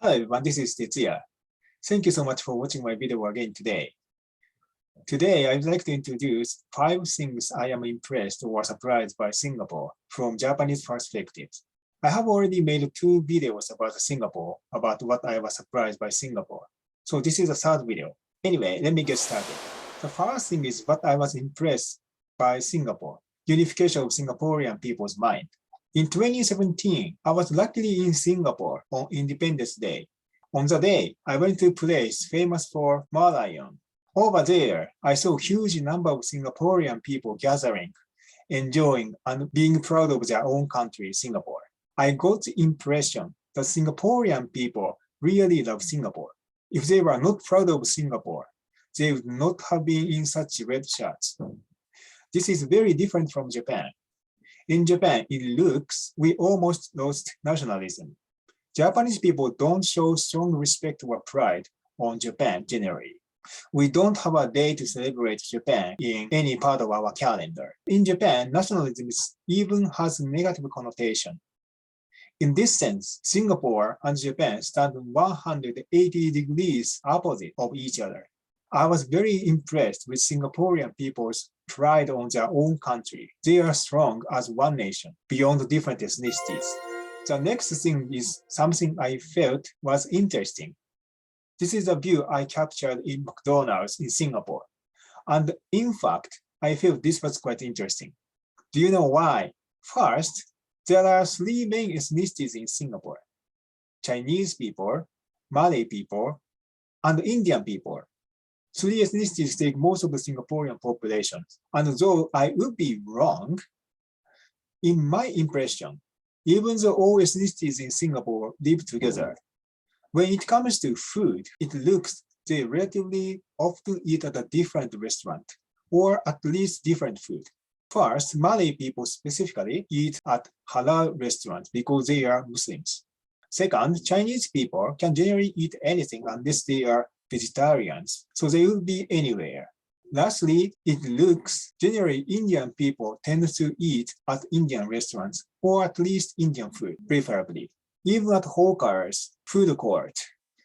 Hello everyone, this is Tetsuya. Thank you so much for watching my video again today. Today, I'd like to introduce 5 things I am impressed or surprised by Singapore from Japanese perspective. I have already made 2 videos about Singapore, about what I was surprised by Singapore. So this is the 3rd video. Anyway, let me get started. The first thing is what I was impressed by Singapore, unification of Singaporean people's mind. In 2017, I was luckily in Singapore on Independence Day. On the day, I went to a place famous for Merlion. Over there, I saw a huge number of Singaporean people gathering, enjoying and being proud of their own country, Singapore. I got the impression that Singaporean people really love Singapore. If they were not proud of Singapore, they would not have been in such red shirts. This is very different from Japan. In Japan, it looks we almost lost nationalism. Japanese people don't show strong respect or pride on Japan generally. We don't have a day to celebrate Japan in any part of our calendar. In Japan, nationalism even has a negative connotation. In this sense, Singapore and Japan stand 180 degrees opposite of each other. I was very impressed with Singaporean people's pride on their own country. They are strong as one nation, beyond different ethnicities. The next thing is something I felt was interesting. This is a view I captured in McDonald's in Singapore. And in fact, I feel this was quite interesting. Do you know why? First, there are 3 main ethnicities in Singapore: Chinese people, Malay people, and Indian people. 3 ethnicities take most of the Singaporean population. And though I would be wrong, in my impression, even though all ethnicities in Singapore live together, when it comes to food, it looks they relatively often eat at a different restaurant, or at least different food. First, Malay people specifically eat at halal restaurants because they are Muslims. Second, Chinese people can generally eat anything unless they are vegetarians, so they will be anywhere. Lastly, it looks generally Indian people tend to eat at Indian restaurants, or at least Indian food, preferably. Even at hawkers, food court,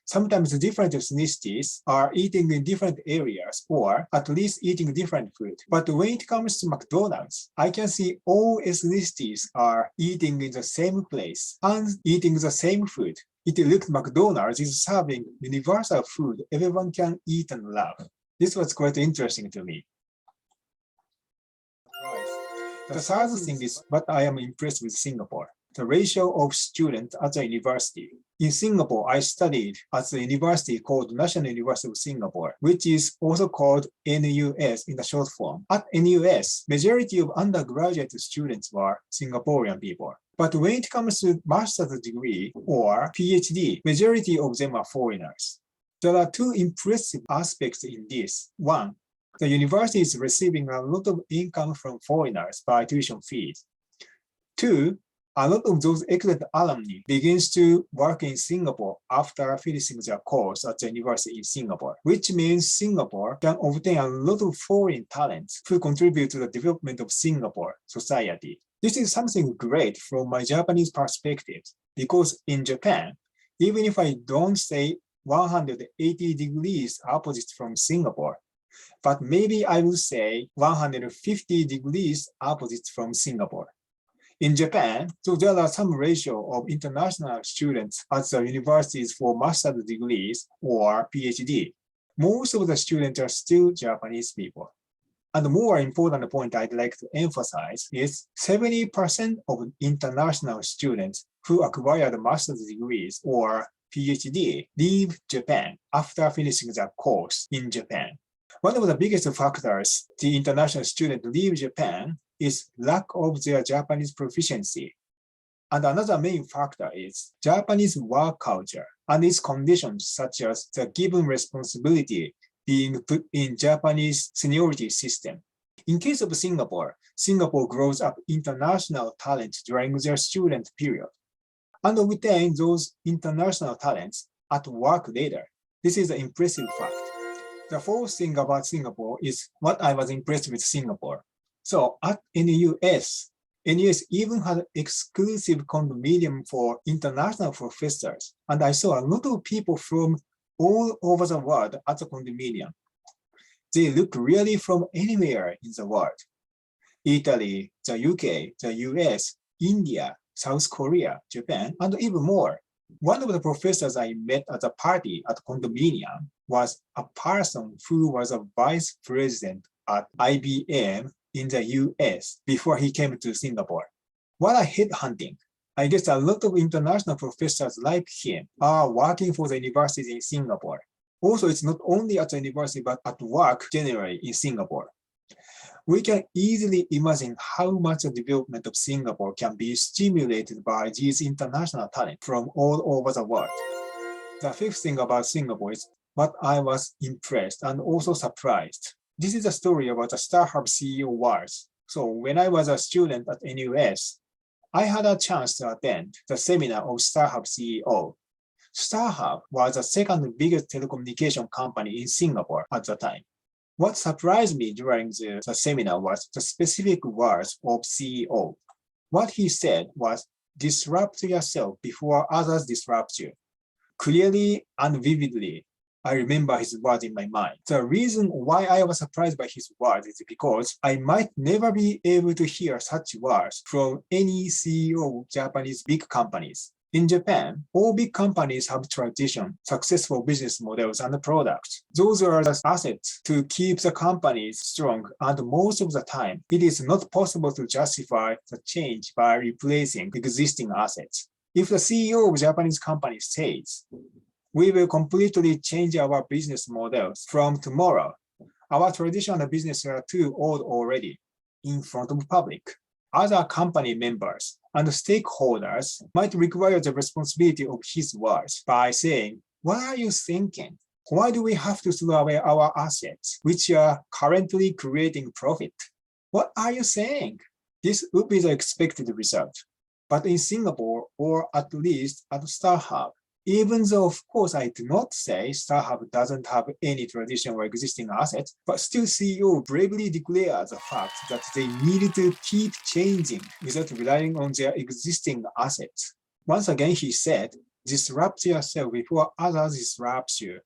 sometimes different ethnicities are eating in different areas, or at least eating different food. But when it comes to McDonald's, I can see all ethnicities are eating in the same place and eating the same food. It looks McDonald's is serving universal food everyone can eat and love. This was quite interesting to me. The third thing is what I am impressed with Singapore, the ratio of students at the university. In Singapore, I studied at the university called National University of Singapore, which is also called NUS in the short form. At NUS, majority of undergraduate students were Singaporean people. But when it comes to master's degree or PhD, majority of them are foreigners. There are 2 impressive aspects in this. 1, the university is receiving a lot of income from foreigners by tuition fees. 2, a lot of those excellent alumni begins to work in Singapore after finishing their course at the university in Singapore, which means Singapore can obtain a lot of foreign talents who contribute to the development of Singapore society. This is something great from my Japanese perspective, because in Japan, even if I don't say 180 degrees opposite from Singapore, but maybe I will say 150 degrees opposite from Singapore. In Japan, so there are some ratio of international students at the universities for master's degrees or PhD. Most of the students are still Japanese people. And the more important point I'd like to emphasize is 70% of international students who acquired master's degrees or PhD leave Japan after finishing their course in Japan. One of the biggest factors the international students leave Japan is lack of their Japanese proficiency. And another main factor is Japanese work culture and its conditions such as the given responsibility being put in Japanese seniority system. In case of Singapore, Singapore grows up international talent during their student period and retain those international talents at work later. This is an impressive fact. The 4th thing about Singapore is what I was impressed with Singapore. So at NUS, NUS even had exclusive condominium for international professors, and I saw a lot of people from all over the world at the condominium. They look really from anywhere in the world. Italy, the UK, the US, India, South Korea, Japan, and even more. One of the professors I met at a party at condominium was a person who was a vice president at IBM in the US before he came to Singapore. What a headhunting. I guess a lot of international professors like him are working for the university in Singapore. Also, it's not only at the university, but at work generally in Singapore. We can easily imagine how much the development of Singapore can be stimulated by these international talent from all over the world. The fifth thing about Singapore is what I was impressed and also surprised. This is a story about the StarHub CEO wars. So when I was a student at NUS, I had a chance to attend the seminar of StarHub CEO. StarHub was the second biggest telecommunication company in Singapore at the time. What surprised me during the seminar was the specific words of CEO. What he said was, disrupt yourself before others disrupt you. Clearly and vividly, I remember his words in my mind. The reason why I was surprised by his words is because I might never be able to hear such words from any CEO of Japanese big companies. In Japan, all big companies have tradition, successful business models and products. Those are the assets to keep the companies strong, and most of the time, it is not possible to justify the change by replacing existing assets. If the CEO of Japanese company says, we will completely change our business models from tomorrow, our traditional businesses are too old already, in front of public. Other company members and stakeholders might require the responsibility of his words by saying, what are you thinking? Why do we have to throw away our assets, which are currently creating profit? What are you saying? This would be the expected result. But in Singapore, or at least at StarHub, even though, of course, I do not say StarHub doesn't have any tradition or existing assets, but still CEO bravely declares the fact that they needed to keep changing without relying on their existing assets. Once again, he said, disrupt yourself before others disrupt you.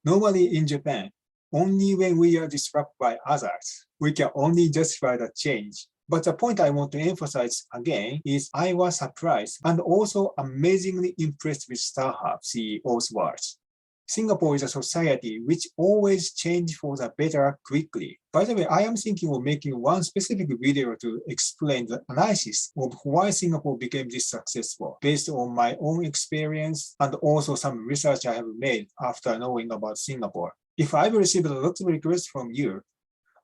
Normally in Japan, only when we are disrupted by others, we can only justify the change. But the point I want to emphasize again is I was surprised and also amazingly impressed with StarHub CEO's words. Singapore is a society which always changes for the better quickly. By the way, I am thinking of making one specific video to explain the analysis of why Singapore became this successful based on my own experience and also some research I have made after knowing about Singapore. If I've received a lot of requests from you,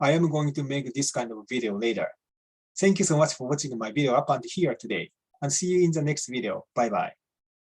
I am going to make this kind of video later. Thank you so much for watching my video up until here today, and see you in the next video. Bye bye.